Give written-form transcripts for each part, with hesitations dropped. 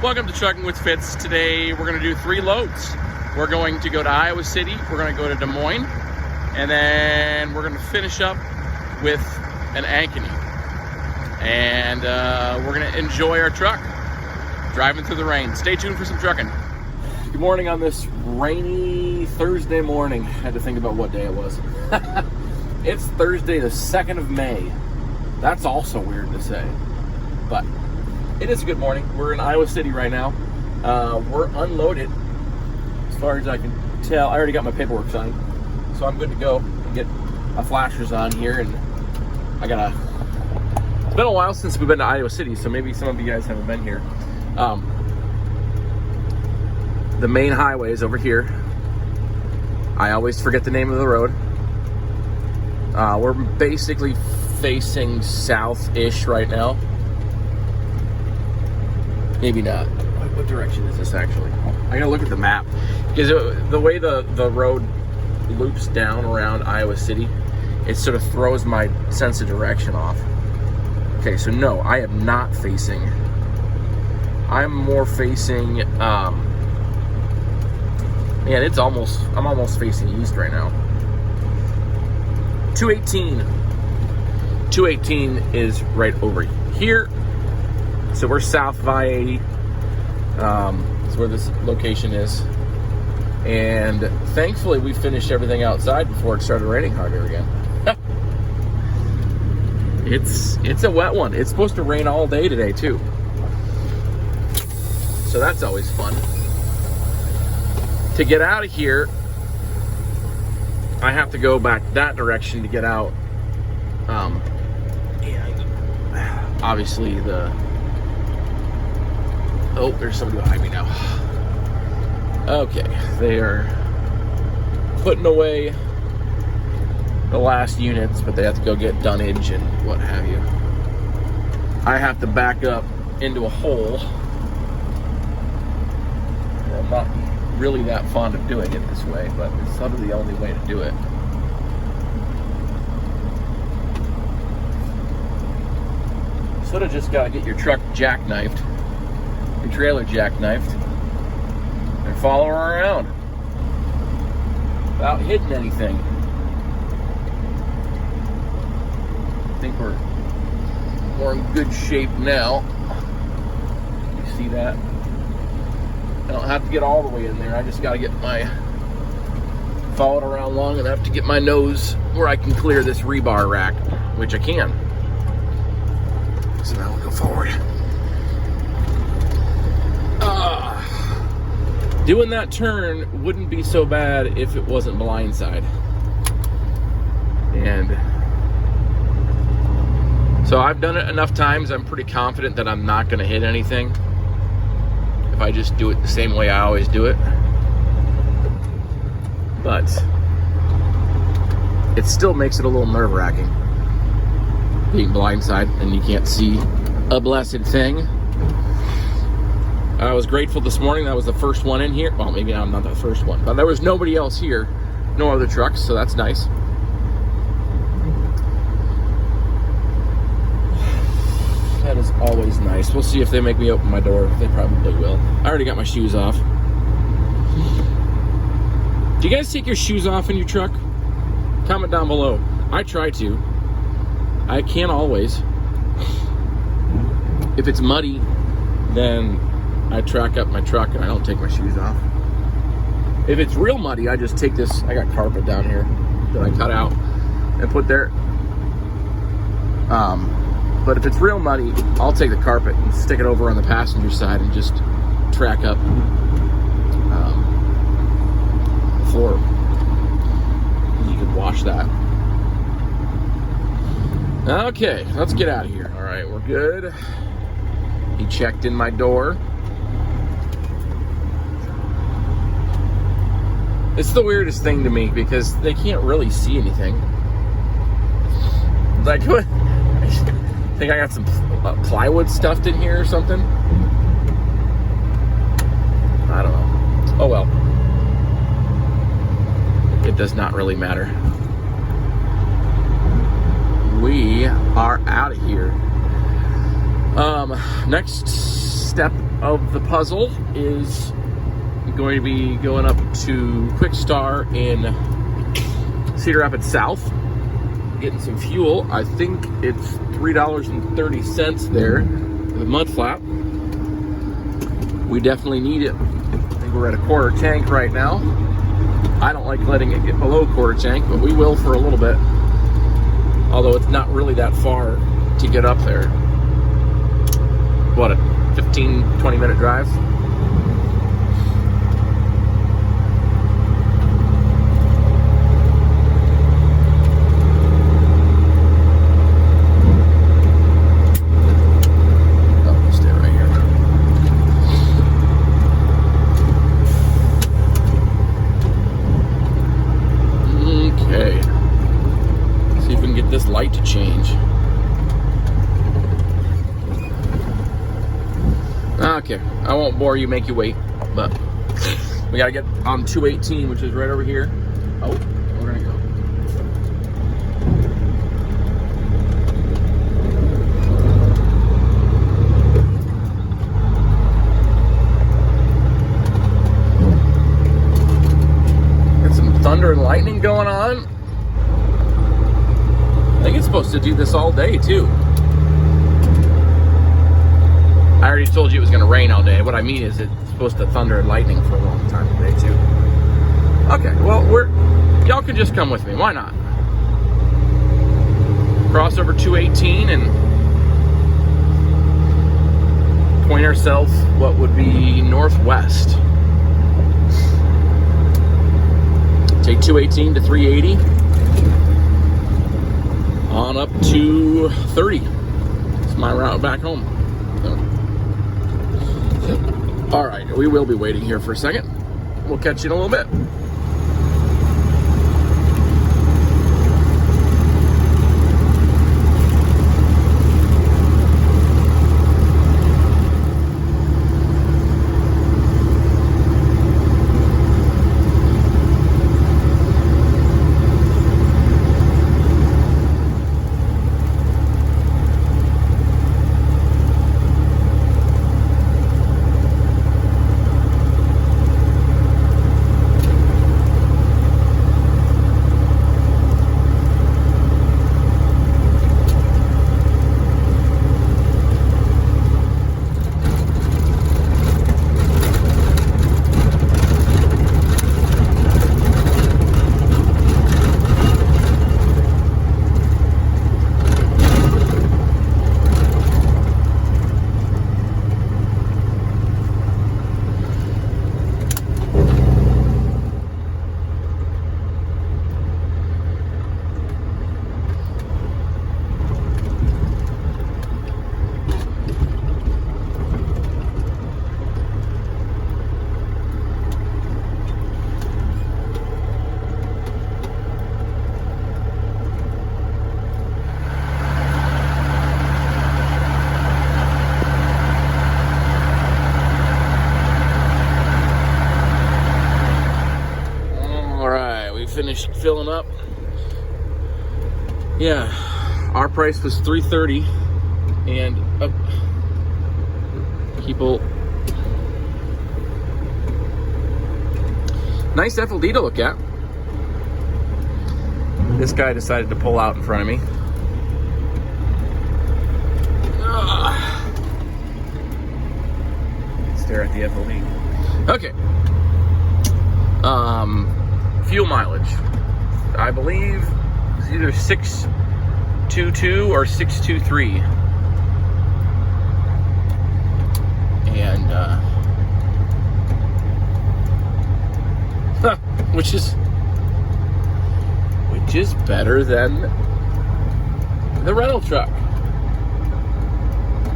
Welcome to Trucking with Fitz. Today we're going to do 3 loads. We're going to go to Iowa City, we're going to go to Des Moines, and then we're going to finish up with an Ankeny. And we're going to enjoy our truck, driving through the rain. Stay tuned for some trucking. Good morning on this rainy Thursday morning. I had to think about what day it was. It's Thursday the 2nd of May. That's also weird to say, but it is a good morning. We're in Iowa City right now. We're unloaded, as far as I can tell. I already got my paperwork signed, so I'm good to go. Get my flashers on here, and it's been a while since we've been to Iowa City, so maybe some of you guys haven't been here. The main highway is over here. I always forget the name of the road. We're basically facing south-ish right now. Maybe not. What direction is this actually? I gotta look at the map. Because the way the road loops down around Iowa City, it sort of throws my sense of direction off. Okay, so no, I am not facing. I'm more facing, man, I'm almost facing east right now. 218. 218 is right over here. So we're south of I-80. That's where this location is. And thankfully we finished everything outside before it started raining harder again. It's a wet one. It's supposed to rain all day today too. So that's always fun. To get out of here, I have to go back that direction to get out. And obviously oh, there's somebody behind me now. Okay, they are putting away the last units, but they have to go get dunnage and what have you. I have to back up into a hole. I'm not really that fond of doing it this way, but it's sort of the only way to do it. Sort of just gotta get your truck jackknifed, your trailer jackknifed, and follow her around without hitting anything. I think we're in good shape now. You see that? I don't have to get all the way in there. I just got to get follow it around long enough to get my nose where I can clear this rebar rack, which I can. So now we'll go forward. Doing that turn wouldn't be so bad if it wasn't blindside. And so I've done it enough times, I'm pretty confident that I'm not going to hit anything if I just do it the same way I always do it. But it still makes it a little nerve-wracking being blindside and you can't see a blessed thing. I was grateful this morning that was the first one in here. Well, maybe I'm not the first one, but there was nobody else here, no other trucks, so that's nice. That is always nice. We'll see if they make me open my door. They probably will. I already got my shoes off. Do you guys take your shoes off in your truck? Comment down below. I try to. I can't always. If it's muddy, then I track up my truck and I don't take my shoes off. If it's real muddy, I just take this. I got carpet down here that I cut out and put there. But if it's real muddy, I'll take the carpet and stick it over on the passenger side and just track up the floor. You can wash that. Okay, let's get out of here. All right, we're good. He checked in my door. It's the weirdest thing to me because they can't really see anything. Like, what? I think I got some plywood stuffed in here or something. I don't know. Oh well. It does not really matter. We are out of here. Next step of the puzzle is going to be going up to Quick Star in Cedar Rapids South, getting some fuel. I think it's $3.30 there for the mud flap. We definitely need it. I think we're at a quarter tank right now. I don't like letting it get below quarter tank, but we will for a little bit. Although it's not really that far to get up there. What, a 15-20 minute drive? Light to change. Okay, I won't bore you, make you wait, but we gotta get on 218, which is right over here. Oh, we're gonna go. Got some thunder and lightning going on. I think it's supposed to do this all day, too. I already told you it was going to rain all day. What I mean is it's supposed to thunder and lightning for a long time today, too. Okay, well, y'all can just come with me. Why not? Cross over 218 and point ourselves what would be northwest. Take 218 to 380. On up to 30. It's my route back home. So. All right, we will be waiting here for a second. We'll catch you in a little bit. Finished filling up. Yeah, our price was $330, and people, nice FLD to look at. This guy decided to pull out in front of me. Stare at the FLD. Okay. Fuel mileage, I believe it's either 622 or 623, and which is better than the rental truck.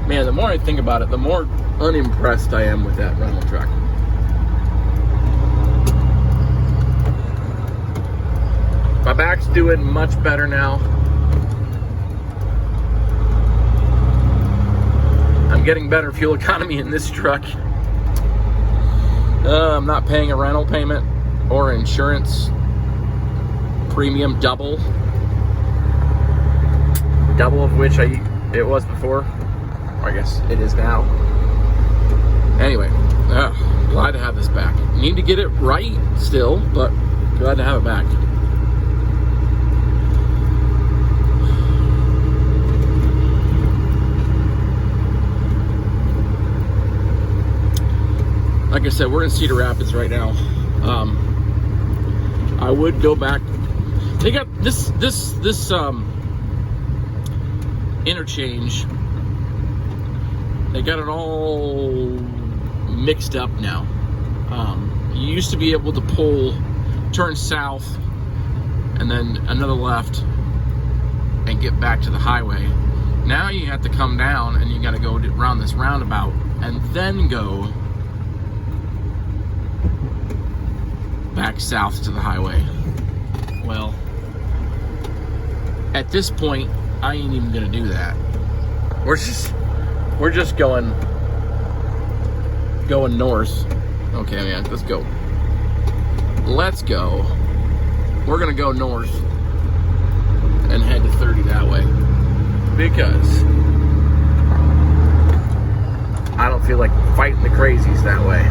Man, the more I think about it, the more unimpressed I am with that rental truck. My back's doing much better now. I'm getting better fuel economy in this truck. I'm not paying a rental payment or insurance premium double of which it was before, or I guess it is now. Anyway, glad to have this back. Need to get it right still, but glad to have it back. Like I said, we're in Cedar Rapids right now. I would go back. They got this interchange. They got it all mixed up now. You used to be able to turn south, and then another left, and get back to the highway. Now you have to come down, and you got to go around this roundabout, and then go back south to the highway. Well, at this point, I ain't even gonna do that. We're just going north. Okay, man, let's go. Let's go. We're gonna go north and head to 30 that way, because I don't feel like fighting the crazies that way.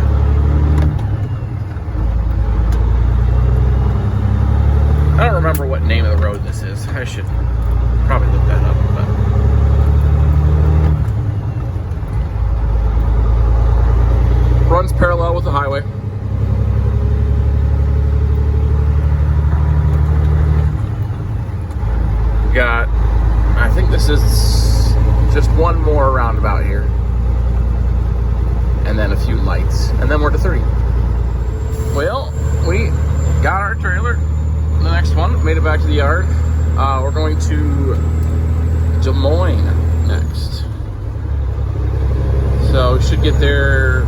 I don't remember what name of the road this is. I should probably look that up. But runs parallel with the highway. Got, I think this is just one more roundabout here. And then a few lights. And then we're to 30. Well, we got our trailer. The next one, made it back to the yard. We're going to Des Moines next. So we should get there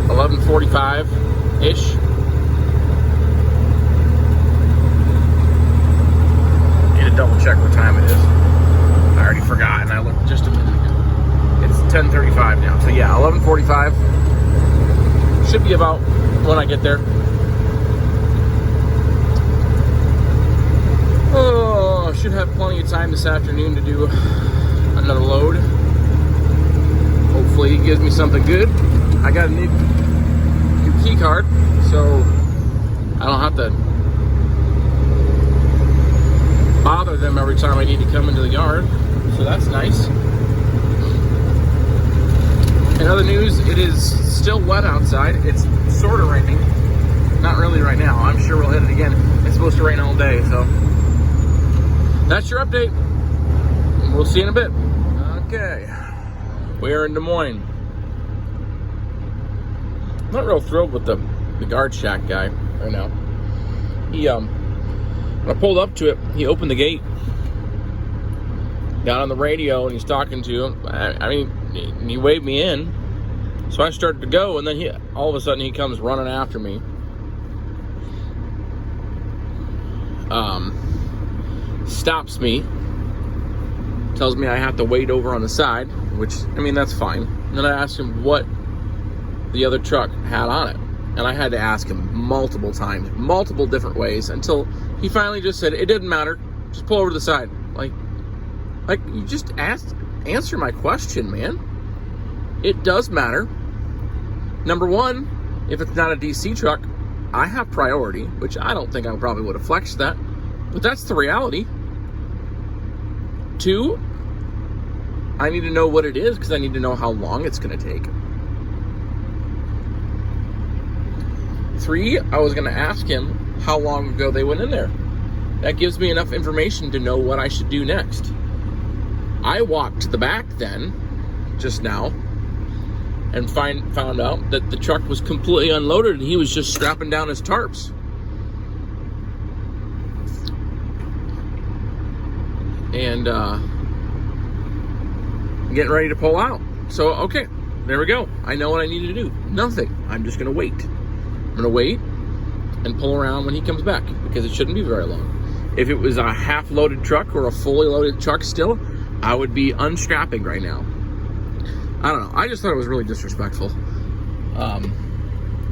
11:45-ish. Need to double check what time it is. I already forgot, and I looked just a minute ago. It's 10:35 now. So yeah, 11:45. Should be about when I get there. Oh, should have plenty of time this afternoon to do another load. Hopefully he gives me something good. I got a new key card, so I don't have to bother them every time I need to come into the yard. So that's nice. In other news, it is still wet outside. It's sort of raining. Not really right now. I'm sure we'll hit it again. It's supposed to rain all day, so that's your update. We'll see you in a bit. Okay. We are in Des Moines. I'm not real thrilled with the guard shack guy right now. He, when I pulled up to it, he opened the gate, got on the radio, and he's talking to him. I mean, he waved me in. So I started to go, and then all of a sudden he comes running after me. Stops me, tells me I have to wait over on the side, which, I mean, that's fine. And then I asked him what the other truck had on it. And I had to ask him multiple times, multiple different ways, until he finally just said, it didn't matter, just pull over to the side. Like you just answer my question, man. It does matter. Number one, if it's not a DC truck, I have priority, which I don't think I probably would have flexed that, but that's the reality. Two, I need to know what it is because I need to know how long it's going to take. Three, I was going to ask him how long ago they went in there. That gives me enough information to know what I should do next. I walked to the back then, just now, and found out that the truck was completely unloaded and he was just strapping down his tarps. And getting ready to pull out. So, okay, there we go. I know what I need to do. Nothing. I'm just going to wait. I'm going to wait and pull around when he comes back because it shouldn't be very long. If it was a half-loaded truck or a fully loaded truck still, I would be unstrapping right now. I don't know. I just thought it was really disrespectful.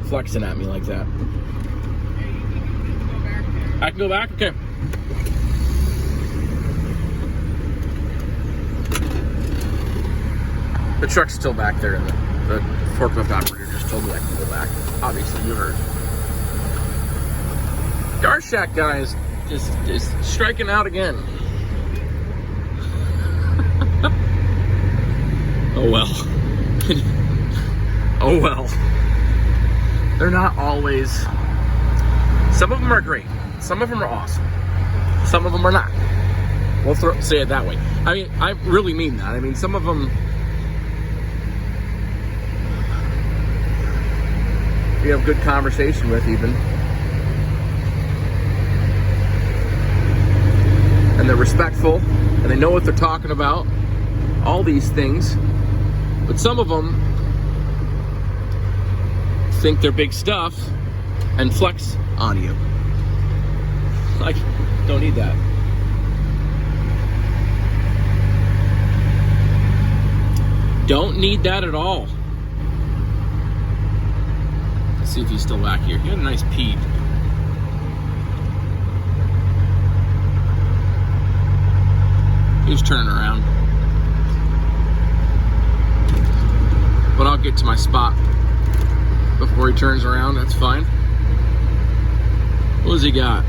Flexing at me like that. I can go back? Okay. The truck's still back there in the The forklift operator just told me I can go back. Obviously, you heard. Shack guy is just striking out again. Oh well. Oh well. They're not always. Some of them are great. Some of them are awesome. Some of them are not. We'll say it that way. I mean, I really mean that. I mean, some of them you have good conversation with even. And they're respectful, and they know what they're talking about, all these things. But some of them think they're big stuff and flex on you. Like, don't need that. Don't need that at all. Let's see if he's still back here. He had a nice pee. He's turning around. But I'll get to my spot before he turns around. That's fine. What does he got?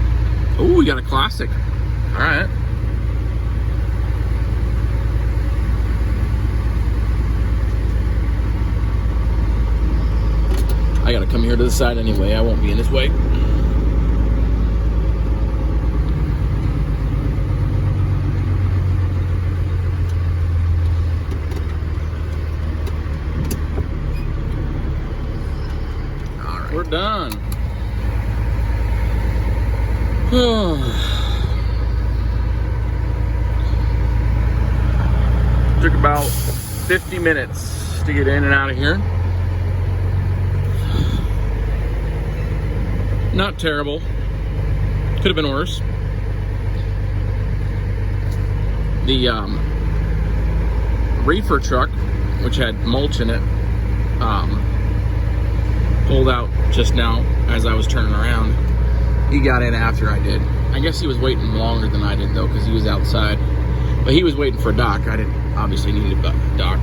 Oh, we got a classic. All right. I gotta come here to the side anyway. I won't be in his way. We're done. Took about 50 minutes to get in and out of here. Not terrible. Could have been worse. The reefer truck, which had mulch in it, pulled out just now as I was turning around. He got in after I did. I guess he was waiting longer than I did though, because he was outside. But he was waiting for a dock. I didn't obviously need a dock.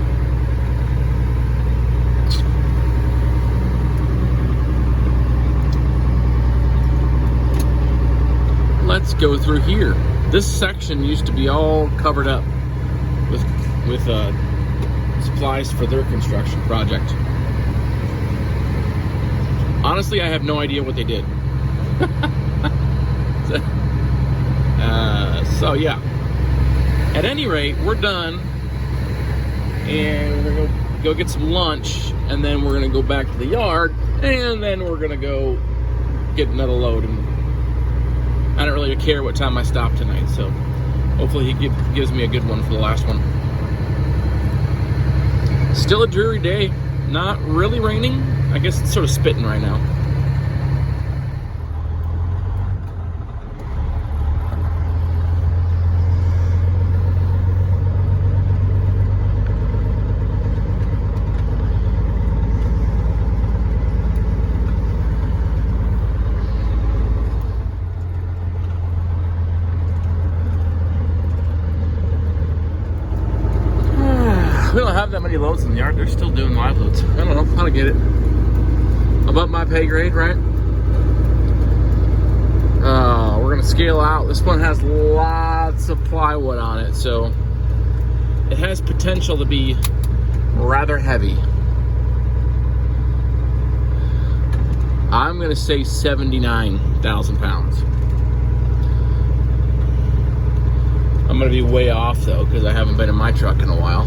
Let's go through here. This section used to be all covered up with supplies for their construction project. Honestly, I have no idea what they did. So yeah. At any rate, we're done, and we're gonna go get some lunch, and then we're gonna go back to the yard, and then we're gonna go get another load. And I don't really care what time I stop tonight, so hopefully he gives me a good one for the last one. Still a dreary day. Not really raining. I guess it's sort of spitting right now. We don't have that many loads in the yard. They're still doing live loads. I don't know how to get it. Above my pay grade, right? We're gonna scale out. This one has lots of plywood on it, so it has potential to be rather heavy. I'm gonna say 79,000 pounds. I'm gonna be way off though, because I haven't been in my truck in a while.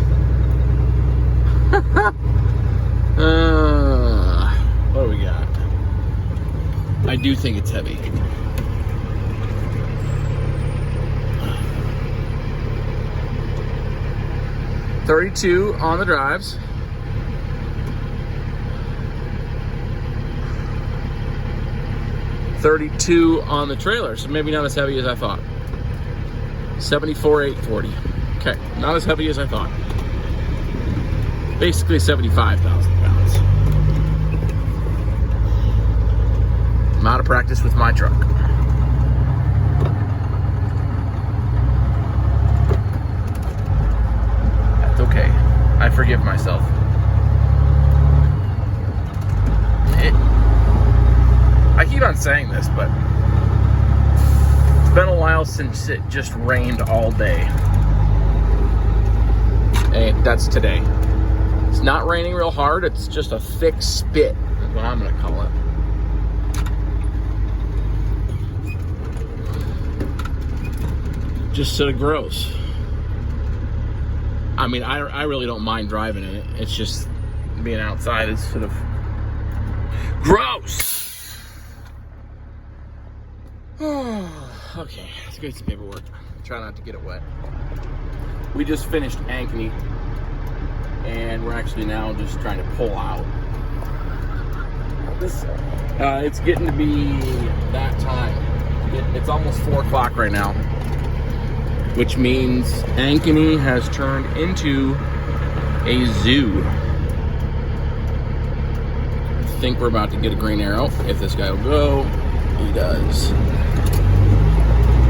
What do we got? I do think it's heavy. $32 on the drives. $32 on the trailer, so maybe not as heavy as I thought. 74,840. Okay, not as heavy as I thought. Basically 75,000 pounds. I'm out of practice with my truck. That's okay. I forgive myself. keep on saying this, but it's been a while since it just rained all day. And that's today. It's not raining real hard, it's just a thick spit, is what I'm gonna call it. Just sort of gross. I mean, I really don't mind driving in it. It's just being outside is sort of gross. Okay, let's get some paperwork. Try not to get it wet. We just finished Ankeny, and we're actually now just trying to pull out. It's getting to be that time. It's almost 4 o'clock right now, which means Ankeny has turned into a zoo. I think we're about to get a green arrow. If this guy will go, he does.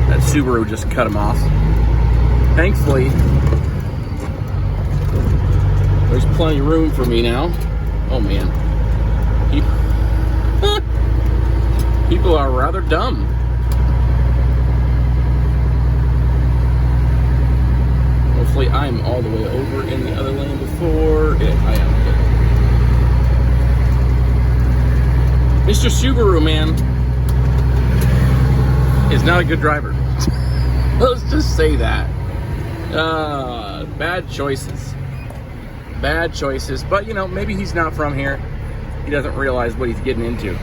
That Subaru just cut him off. Thankfully, there's plenty of room for me now. Oh man. People are rather dumb. Hopefully I'm all the way over in the other lane before it. I am. Mr. Subaru, man, is not a good driver. Let's just say that. Bad choices. Bad choices. But, you know, maybe he's not from here. He doesn't realize what he's getting into.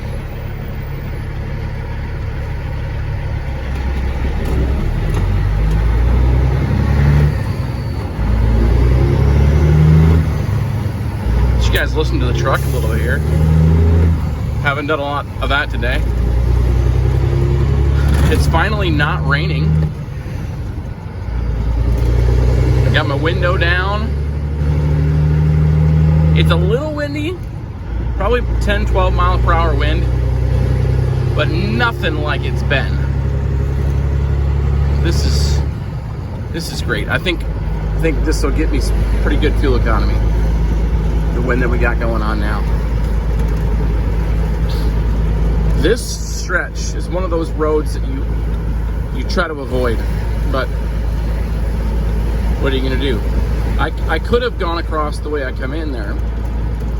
You guys listen to the truck a little bit here. Haven't done a lot of that today. It's finally not raining. I got my window down. It's a little windy, probably 10, 12 mile per hour wind, but nothing like it's been. This is great. I think this will get me some pretty good fuel economy. The wind that we got going on now. This stretch is one of those roads that you try to avoid, but what are you gonna do? I could have gone across the way I come in there,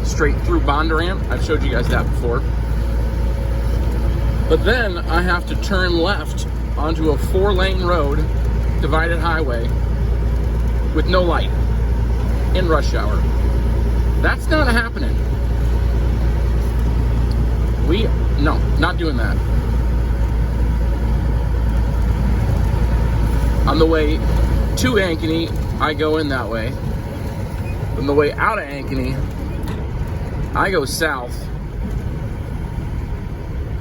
straight through Bondurant. I've showed you guys that before. But then I have to turn left onto a 4-lane road, divided highway, with no light, in rush hour. That's not happening. No, not doing that. On the way to Ankeny, I go in that way. On the way out of Ankeny, I go south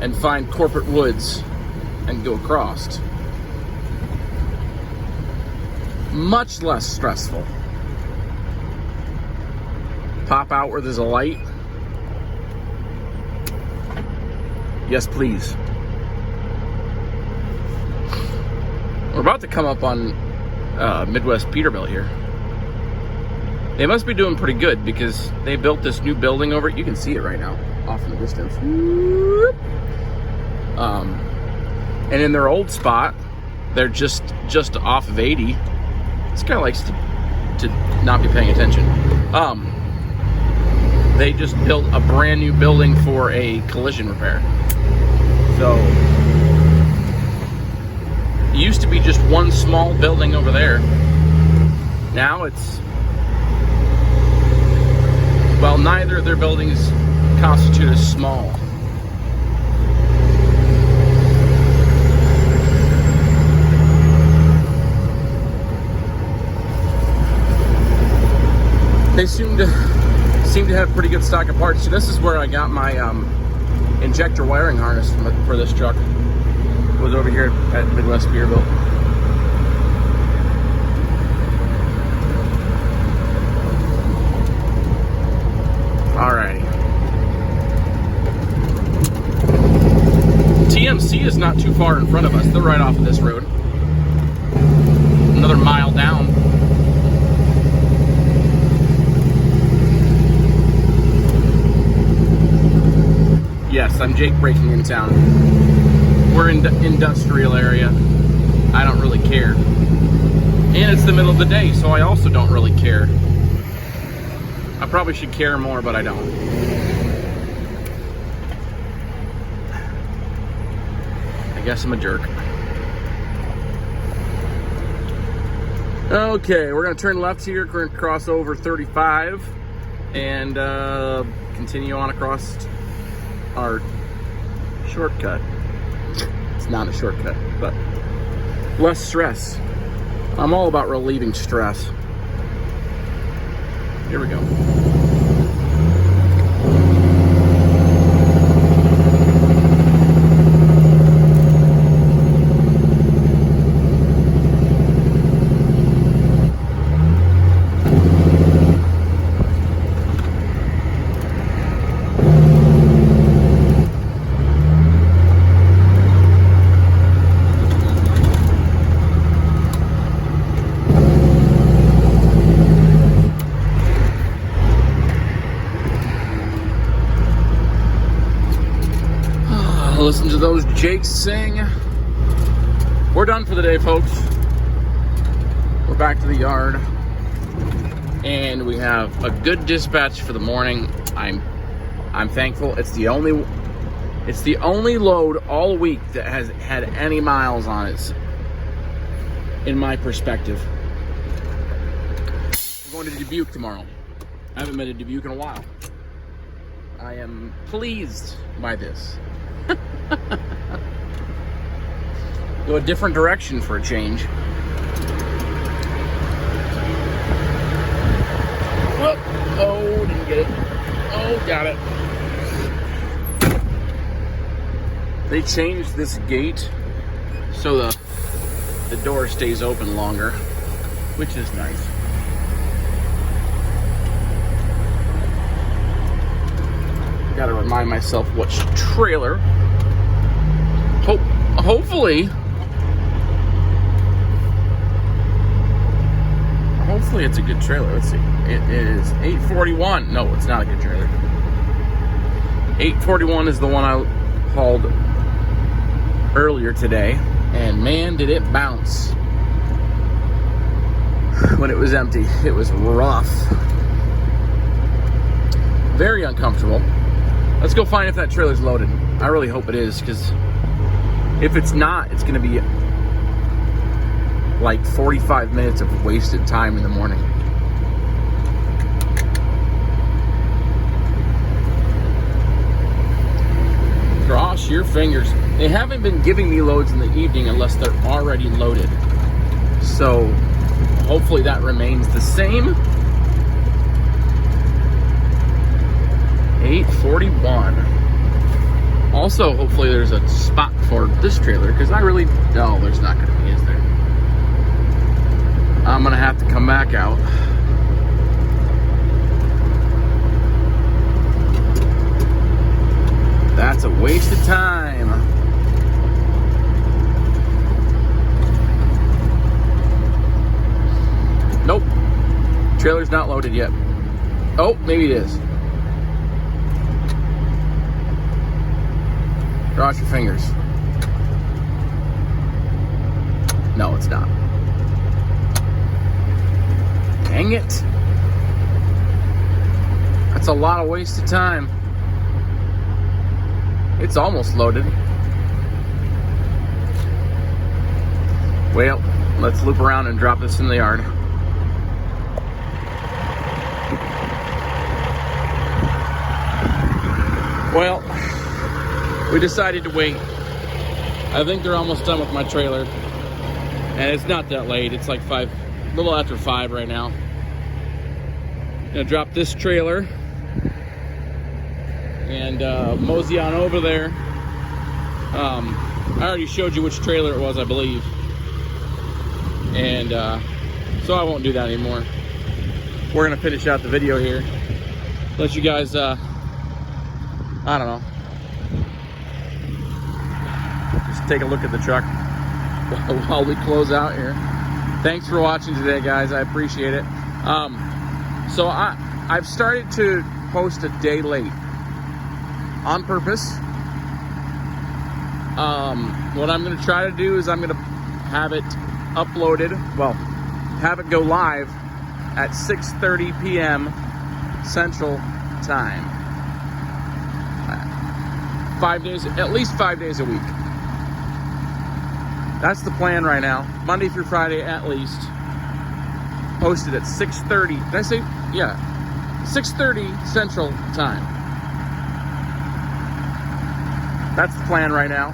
and find Corporate Woods and go across. Much less stressful. Pop out where there's a light. Yes, please. We're about to come up on Midwest Peterbilt here. They must be doing pretty good because they built this new building over it. You can see it right now, off in the distance. And in their old spot, they're just off of 80. This guy likes to not be paying attention. They just built a brand new building for a collision repair. So, it used to be just one small building over there. Now it's, well, neither of their buildings constitute as small. They seem to have pretty good stock of parts. So this is where I got my injector wiring harness for this truck. It was over here at Midwest Peterbilt. Alrighty. TMC is not too far in front of us. They're right off of this road. Another mile down. Yes, I'm Jake breaking in town. We're in the industrial area. I don't really care. And it's the middle of the day, so I also don't really care. I probably should care more, but I don't. I guess I'm a jerk. Okay, we're gonna turn left here. We're gonna cross over 35 and continue on across our shortcut. It's not a shortcut, but less stress. I'm all about relieving stress. Here we go. Listen to those Jakes sing. We're done for the day, folks. We're back to the yard, and we have a good dispatch for the morning. I'm thankful. It's the only load all week that has had any miles on it, in my perspective. I'm going to Dubuque tomorrow. I haven't been to Dubuque in a while. I am pleased by this. Go a different direction for a change. Whoop. Oh, didn't get it. Oh, got it. They changed this gate so the door stays open longer, which is nice. Gotta remind myself which trailer. Hopefully it's a good trailer. Let's see. It is 841. No, it's not a good trailer. 841 is the one I hauled earlier today, and man, did it bounce when it was empty. It was rough. Very uncomfortable. Let's go find if that trailer's loaded. I really hope it is, because if it's not, it's going to be like 45 minutes of wasted time in the morning. Cross your fingers. They haven't been giving me loads in the evening unless they're already loaded. So hopefully that remains the same. 841. Also, hopefully there's a spot for this trailer, because no, there's not going to be, is there? I'm going to have to come back out. That's a waste of time. Nope. Trailer's not loaded yet. Oh, maybe it is. Cross your fingers. No, it's not. Dang it. That's a lot of wasted time. It's almost loaded. Well, let's loop around and drop this in the yard. Well, we decided to wait. I think they're almost done with my trailer. And it's not that late. It's like a little after 5 right now. Gonna drop this trailer and mosey on over there. I already showed you which trailer it was, I believe. And so I won't do that anymore. We're gonna finish out the video here. Let you guys, I don't know, just take a look at the truck while we close out here. Thanks for watching today, guys. I appreciate it. So I've started to post a day late. on purpose. What I'm going to try to do is I'm going to have it uploaded, well, have it go live at 6:30 p.m. Central Time. 5 days, at least 5 days a week. That's the plan right now. Monday through Friday at least. Posted at 6:30. Did I say? Yeah. 6:30 Central Time. That's the plan right now.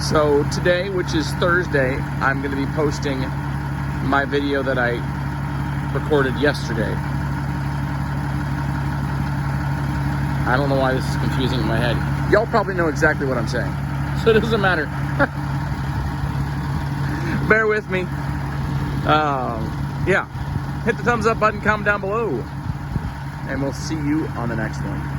So today, which is Thursday, I'm going to be posting my video that I recorded yesterday. I don't know why this is confusing in my head. Y'all probably know exactly what I'm saying, so it doesn't matter. Bear with me. Yeah, hit the thumbs up button, comment down below, and we'll see you on the next one.